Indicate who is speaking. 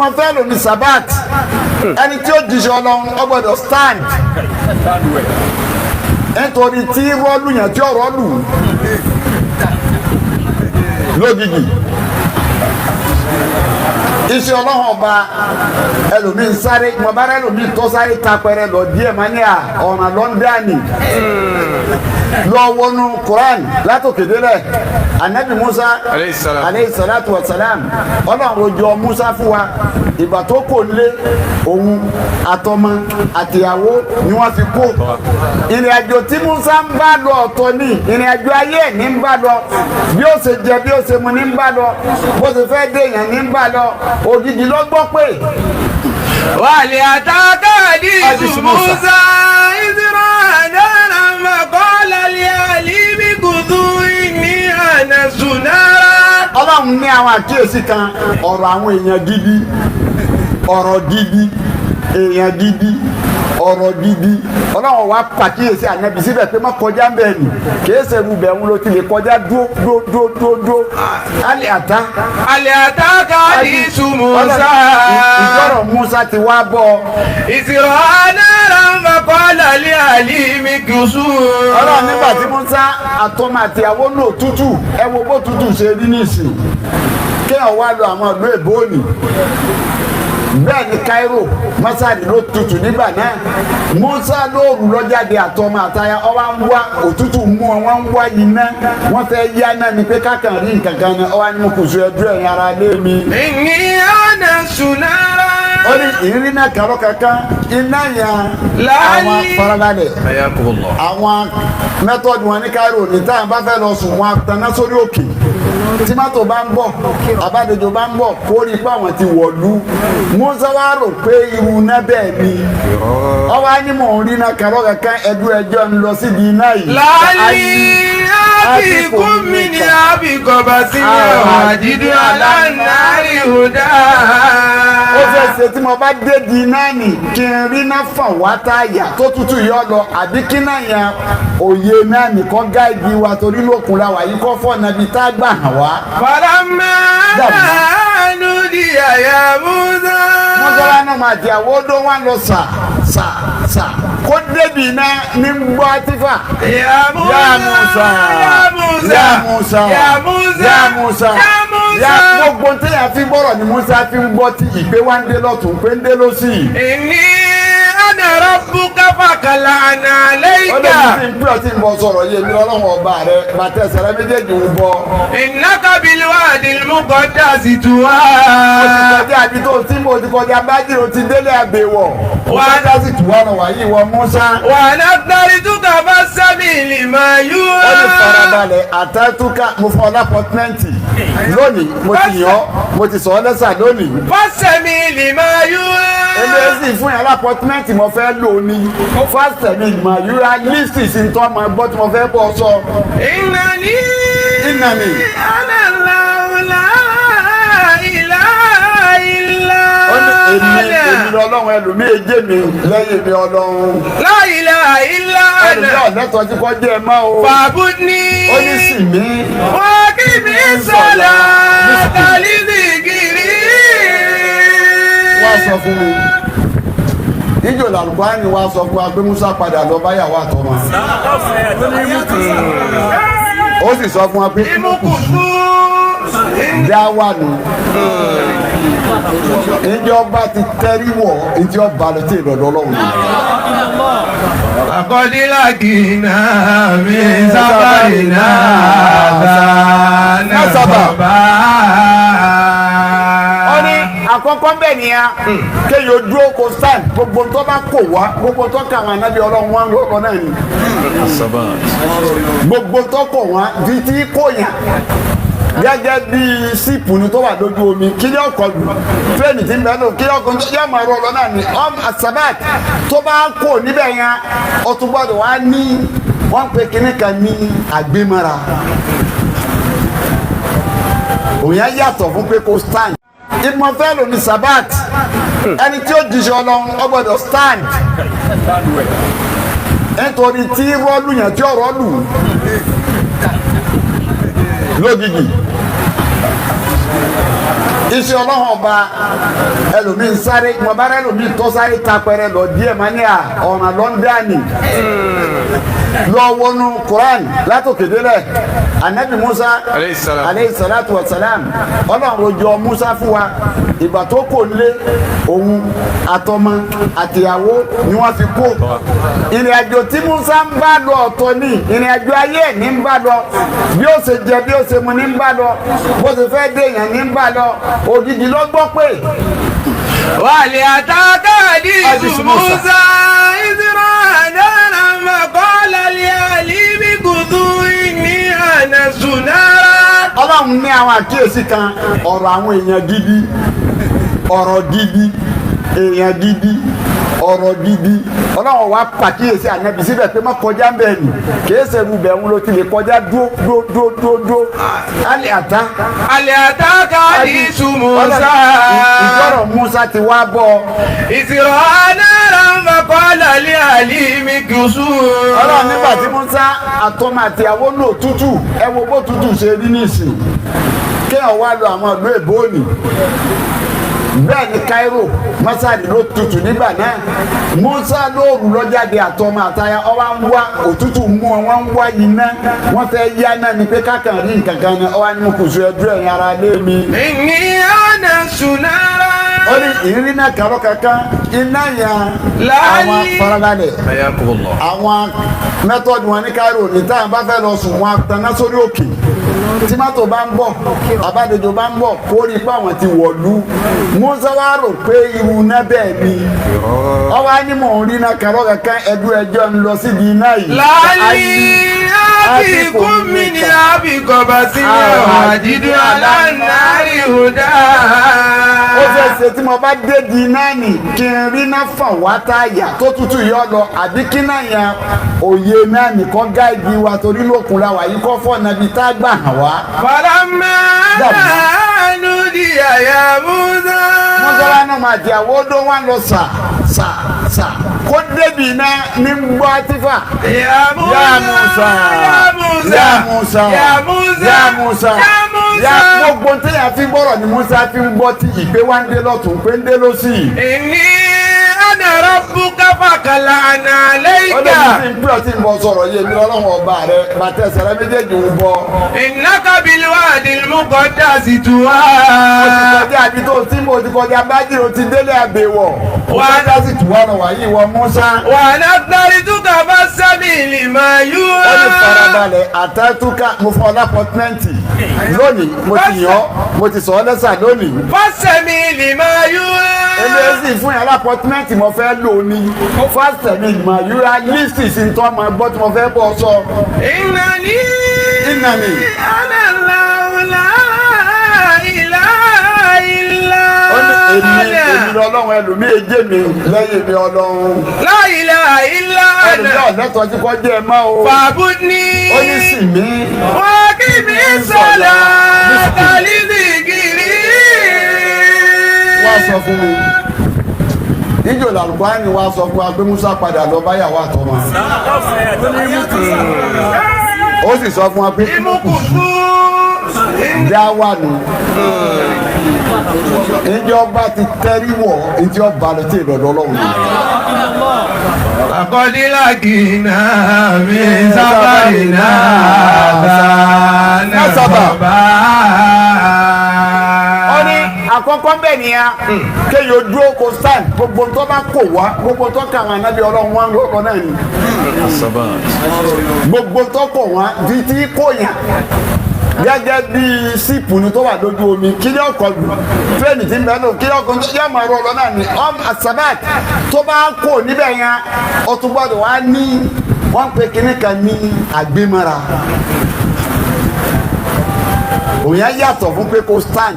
Speaker 1: ìmọ̀ fẹ́ lò ní sabat ẹni tí ó jíṣẹ́ Ọlọ́run ó gbọ́dọ̀ stand nítorí tí rọ́ọ̀lù yẹn tí ó rọ́ọ̀lù lógìgì iṣẹ́ Ọlọ́run ọba ẹlòmíín sáré mọ̀bára ẹlòmíín tó sáré tapẹ̀rẹ̀ lọ díẹ̀ máa ní ọ̀nà lọ́ndàní lọ wọnú Quran látòkè délẹ̀ anabi Musa aleyhi salatu wa salam Ọlọ́run rojọ́ Musa fún wa ìgbà tó kò lé òun àtọmọ àtìyàwó ni wọ́n fi kó ìrìn àjò tí Musa ń bá lọ ọ̀tọ̀ ní ìrìn àjò ayé ẹ̀ ní ń bá lọ bí ó ṣe jẹ bí ó ṣe mu ní ń bá lọ bó ṣe fẹ́ dèèyàn ní ń bá lọ òjijì ló gbọ́ pé.
Speaker 2: wàlẹ̀ àtàkà àdìsù Musa ìdúró àdáná màkọ́lá lè àlìbí kùtù ní ànàsùnára.
Speaker 1: Ọlọ́run ní àwọn àkíyèsí kan ọ̀rọ̀ àwọn èèyàn gidi ọ̀rọ̀ gidi èèyàn gidi ọ̀rọ̀ gidi Ọlọ́run wá pàkíyèsí ànábì síbẹ̀ pé má kọjá ń bẹ̀ nù kìí ṣe irú bẹ̀ ń lo ti lè kọjá dúró alẹ́ àtá
Speaker 2: káàdìsù Musa
Speaker 1: ìjọ́rọ̀ Musa ti wá bọ̀
Speaker 2: ìsirò anára mọ́kànlá lé àlìmí kùsù.
Speaker 1: Ọlọ́run nígbà tí Musa àtọmọ àti àwọn náà tútù ẹ wo bó tútù ṣe rí nísìn kéèyàn wá lọ àwọn ìlú èbó òní bẹ́ẹ̀ ni Cairo masadi ló tutù nígbà náà Musa lóòrù lọ́jáde àtọmọ àtaya ọwọ́ ń wá òtútù mú ọ wọ́n ń wá iná wọ́n fẹ́ yá náà ni pé kákan rí nǹkan kan ní ọwọ́ ni mo kù sí ẹdú ẹ̀yìn ara lé mi.
Speaker 2: ìní ọ̀nà sùnára.
Speaker 1: ó ní ìrírí náà kàrọ́ kankan iná yẹn àwọn farabalẹ̀ àwọn mẹ́tọ́dù wọn ní Cairo ní táwọn bá fẹ́ lọ sùn wọn taná sórí òkè tí mọ́tò bá ń bọ̀ àbádejò bá ń bọ̀ kó rí pé àwọn ti wọ̀lú Musa wá rò pé irú iná bẹ́ẹ̀ ni ọwọ́ á ní mò ń rí iná kàrọ́ kankan ẹdú ẹjọ́ ń lọ síbi iná yìí.
Speaker 2: láàyè àbíkún mi ní àbíkọ̀bà sílẹ̀ àjídú aláǹdárí hùdá.
Speaker 1: ó fẹ́ ṣe tí mo bá dé di iná nì kí n rí iná fàn wá táyà tó tútù yọ lọ àbí kí náà yẹn òye náà nìkan gáìdì wa torí lókun la wà yìí kọ́ fọ́ọ̀nà bíi tá a gbà hàn wá.
Speaker 2: falamma nudiya ya Musa.
Speaker 1: mọ́sálá náà máa di àwọn odó wa lọ sà kó débi iná ní gbọ́ àtìfà.
Speaker 2: ya Musa
Speaker 1: gbogbo ntẹ́yà fi gbọ́rọ̀ ni Musa fi ń gbọ́ tí ìgbé wa ń dé lọ́tún pé ń dé lọ́sì.
Speaker 2: inni ana rabbuka fakala'na alayka.
Speaker 1: ó lè ní bí ọtí ń bọ sọ̀rọ̀ yé mi Ọlọ́run ọba rẹ bàtẹ́ sẹ̀rẹ̀ méjèèjì ń bọ.
Speaker 2: innaka bil wadil muqaddasi tuwa.
Speaker 1: mo ti kọjá àbí tó tí mo ti kọjá bájì o ti délé àbẹ̀wọ̀. wà á dá sí tùwọ́ náà wáyé wọ Musa.
Speaker 2: wà á nàkàrí túkà bá sábì lima yúwa.
Speaker 1: ó ní farabalẹ̀ àtàtúkà mo fọ lápọ̀tmẹ́ǹtì lónìí mo ti yàn mo ti sọ ọ́ lẹ́sà lónìí.
Speaker 2: fásẹ̀mì lima yúwa.
Speaker 1: eléyìí fún yàrá apọ́tímẹ́ǹtì mo fẹ́ lò ní fásitì ìgbìmọ̀ yúra lísì sí tó ọmọ ẹgbọ́ tí mo fẹ́ bọ́ sọ.
Speaker 2: ìnáni aláwọ̀lá ilá ilá.
Speaker 1: ó ní èmi Ọlọ́run ẹlòmíì èjé mi lẹ́yìn mi Ọlọ́run.
Speaker 2: láìlá ilá
Speaker 1: ẹni tí ọ̀lẹ́tọ̀ tí kò jẹ́ ẹ mọ́ o.
Speaker 2: fàbú ní.
Speaker 1: ó ní sì mí.
Speaker 2: wọ́n kí mi sọ̀lá tàlídì kiri.
Speaker 1: wọ́n sọ fún mi níjò làlùkọ́ni wa sọ fún wa pé Musa padà lọ báyàwó àtọmọ. ó sì sọ fún wa pé
Speaker 2: ìmúkùsù.
Speaker 1: dáwà nù. ìjọba ti tẹ́rí wọ̀ ìjọba lọ sí ìdọ̀dọ̀ Ọlọ́run.
Speaker 2: àkọsílẹ̀ kìnnà mi sábà iná sábà.
Speaker 1: ó ní àkọ́kọ́ bẹ́ẹ̀ ni a kéèyàn dúró kó sáà gbogbo tó bá kò wá gbogbo tó kà wọn ànábì Ọlọ́run wọn lọ́kọ̀ náà ni gbogbo tó kò wá di tí kò yàn gẹ́gẹ́ bí síìpù ni tó wà lójú omi kí yóò kọlù tírẹ́nì tí ń bẹ́ẹ̀ lò kí yóò kọlù yóò máa rọ lọ náà ni asabat tó bá kó níbẹ̀ yẹn ó tún gbọ́dọ̀ wá ní wọ́n pe kinní kan ní àgbémọ́ra òun yẹn yàtọ̀ fún pé kó stand ìmọ̀ fẹ́ lò ní sabat ẹni tí ó jíṣẹ́ Ọlọ́run ó gbọ́dọ̀ stand nítorí tí rọ́ọ̀lù yẹn tí ó rọ́ọ̀lù lógìgì iṣẹ́ ọlọ́run ọba ẹlòmíín sáré mo bá ẹlòmíín tó sáré tapẹrẹ lọ díẹ̀ máa ní ọ̀nà lọ́ndàní lọ wọnú Quran látòkèdélẹ̀ anabi Musa aleyhi salatu wa salam ọlọ́run rojọ́ Musa fún wa ìgbà tó kò lé òun àtọmọ àtìyàwó ni wọ́n fi kó ìrìn àjò tí Musa ń bá lọ ọ̀tọ̀ ní ìrìn àjò ayé ní ń bá lọ bí ó ṣe jẹ bí ó ṣe mu ní ń bá lọ bó ṣe fẹ́ dèèyàn ní ń bá lọ òjijì ló gbọ́ pé.
Speaker 2: wàlẹ̀ àtàkà àdìsù Musa ìṣirò àdáná màkọ́lá lè àlìmí kùtù ní ànàsùnára.
Speaker 1: ọlọ́run ní àwọn àkíyèsí kan ọ̀rọ̀ àwọn èèyàn gidi ọ̀rọ̀ gidi èèyàn gidi ọ̀rọ̀ gidi ọlọ́run wa pàkíyèsí ànábì síbẹ̀ pé má kọjá ń bẹ̀ nì kìí ṣerú bẹ̀ ń lo ti lè kọjá dúró alẹ́ àtá
Speaker 2: káàdìsù Musa
Speaker 1: ìjọ́rọ̀ Musa ti wá bọ̀
Speaker 2: ìṣirò anára mọ́kànlá lé àlìmí kùsù.
Speaker 1: ọlọ́run nígbà tí Musa àtọmọ àtìyàwó lò tútù ẹ wo bó tútù ṣe rí nísìn kéèyàn wá lọ àwọn ìlú èbó òní bẹ́ẹ̀ ni Cairo masadi ló tutù nígbà náà Musa lóòrù lọ́jáde àtọmọ àtaya ọwọ́ ń wá òtútù mú ọ wọ́n ń wá iná wọ́n fẹ́ yá náà ni pé kákan rí nǹkan kan ní ọwọ́ ni mo kù sọ ẹdúró ẹ̀yìn ara lé mi.
Speaker 2: ìní ọ̀nà sùnára.
Speaker 1: ó ní ìrírí náà kàrọ́ kankan iná yẹn àwọn farabalẹ̀ àwọn mẹ́tọ́dù wọn ní Cairo ní táwọn bá fẹ́ lọ sùn wọn taná sórí òkè tí mọ́tò bá ń bọ̀ àbádejò bá ń bọ̀ kó rí pé àwọn ti wọ̀lú Musa wá rò pé irú iná bẹ́ẹ̀ ni ọwọ́ á ní mò ń rí iná kàrọ́ kankan ẹdún ẹjọ́ ń lọ síbi iná yìí.
Speaker 2: láàyè àbíkún mi ní àbíkọ̀bà sí àdídú aláǹdarí ọ̀dà.
Speaker 1: ó fẹ́ ṣe tí mo bá dé di iná nì kí n rí iná fàn wá táyà tó tútù yọ lọ àbí kí náà yẹn òye náà nìkan gáàdì wa torí lókun la wà yìí kọ́ fọ́ọ̀nà bíi tá a gbà hàn wá.
Speaker 2: Falamma nudiya ya Musa.
Speaker 1: Musa wa náà máa di àwọn odò wọn lọ sà kó débi iná ní gbọ́ àtìfà.
Speaker 2: Ya Musa
Speaker 1: ya gbogbo ntẹ́yà fi gbọ́rọ̀ ni Musa fi ń gbọ́ tí ìgbé wa ń dé lọ́tún pé ń dé lọ́sì.
Speaker 2: Inni ana rabbuka fakla'na alayka.
Speaker 1: ó lè ní sí pé ọtí ń bọ sọ̀rọ̀ yé mi ọlọ́run ọba rẹ bàtẹ́ sẹ̀rẹ̀ méjèèjì ń bọ.
Speaker 2: Innaka bil wadil muqaddasi tuwa.
Speaker 1: ó ti kọjá àbí tó tí mo ti kọjá bájì ó ti délé àbẹ̀wọ̀. ó kọjá sí tùwọ́ lọ wáyé ìwọ Musa.
Speaker 2: wa naqtarituka fasami lima yuha.
Speaker 1: ó ní farabalẹ̀ àtàtúkà mo fún ọ lápọ̀tmẹ́ǹtì lónìí mo ti yàn mo ti sọ ọ́ lẹ́sà lónìí.
Speaker 2: fasami lima yuha.
Speaker 1: eléyìí fún yàrá apọ́tímẹ́ǹtì mo fẹ́ lò ní fásitì ìgbìmọ̀ yúra lísì sí tó ọmọ ẹgbọ́ tí mo fẹ́ bọ́ sọ.
Speaker 2: Innani ana Allahu la ilaha illa
Speaker 1: ó ní èmi lọ́lọ́run ẹlòmíì èjé mi lẹ́yìn mi ọlọ́run.
Speaker 2: la ilaha illa
Speaker 1: ẹni
Speaker 2: ana.
Speaker 1: tí ọ̀lẹ́tọ̀ tí kò jẹ́ ẹ mọ́ o.
Speaker 2: fa'budni.
Speaker 1: ó ní sì mí.
Speaker 2: wa qimi salata li dhikri.
Speaker 1: wá sọ fún mi níjò làlùkọ́ni wá sọ fún wa pé Musa padà lọ báyàwó àtọmọ. ó sì sọ fún wa pé
Speaker 2: imukutu.
Speaker 1: dá wà nù. ìjọba ti tẹ́rí wọ̀ ìjọba ló ti lọ́dọ̀ ọlọ́run.
Speaker 2: Akọ́dílàkìnà mi sábàrìnà bá.
Speaker 1: ó ní àkọ́kọ́ bẹ́ẹ̀ ni a kéèyàn dúró kó stand gbogbo tó bá kò wá gbogbo tó kà wọn ànábì ọlọ́run wọn lọ́kọ̀ náà ni gbogbo tó kò wá títí kò yàn gẹ́gẹ́ bí síìpù ni tó wà lójú omi kí ni ọkọ̀ lù tírẹ́nì tí ń bẹ́ẹ̀ lò kí ni ọkọ̀ yóò máa rọ lọ náà ni asabat tó bá kò níbẹ̀ yẹn ó tún gbọ́dọ̀ wá ní wọ́n pe kinní kan ní àgbémọ́ra òun yẹn yàtọ̀ fún pé kó stand.